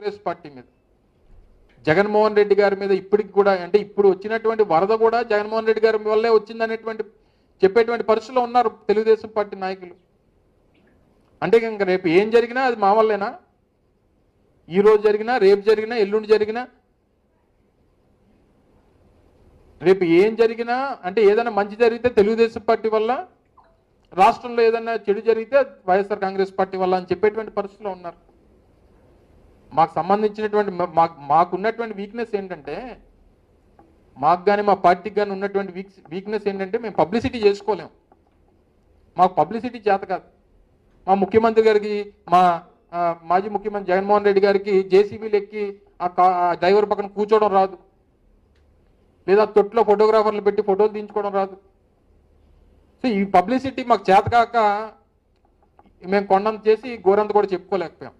Congress party మీద, జగన్మోహన్ రెడ్డి గారి మీద ఇప్పటికి కూడా, అంటే ఇప్పుడు వచ్చినటువంటి వరద కూడా జగన్మోహన్ రెడ్డి గారి వల్లే వచ్చిందనేటువంటి చెప్పేటువంటి పరిస్థితిలో ఉన్నారు తెలుగుదేశం పార్టీ నాయకులు. అంటే ఇంకా రేపు ఏం జరిగినా అది మా వల్లేనా? ఈరోజు జరిగినా, రేపు జరిగినా, ఎల్లుండి జరిగినా, రేపు ఏం జరిగినా, అంటే ఏదైనా మంచి జరిగితే తెలుగుదేశం పార్టీ వల్ల, రాష్ట్రంలో ఏదైనా చెడు జరిగితే వైఎస్ఆర్ కాంగ్రెస్ పార్టీ వల్ల అని చెప్పేటువంటి పరిస్థితిలో ఉన్నారు. మాకు సంబంధించినటువంటి మాకున్నటువంటి వీక్నెస్ ఏంటంటే, మాకు కానీ మా పార్టీకి కానీ ఉన్నటువంటి వీక్నెస్ ఏంటంటే, మేము పబ్లిసిటీ చేసుకోలేము. మాకు పబ్లిసిటీ చేత కాదు. మా ముఖ్యమంత్రి గారికి, మా మాజీ ముఖ్యమంత్రి జగన్మోహన్ రెడ్డి గారికి జేసీబీలు ఎక్కి ఆ డ్రైవర్ పక్కన కూర్చోవడం రాదు, లేదా తొట్టులో ఫోటోగ్రాఫర్లు పెట్టి ఫోటోలు తీయించుకోవడం రాదు. సో ఈ పబ్లిసిటీ మాకు చేత కాక మేము కొండంత చేసి గోరంత కూడా చెప్పుకోలేకపోయాం.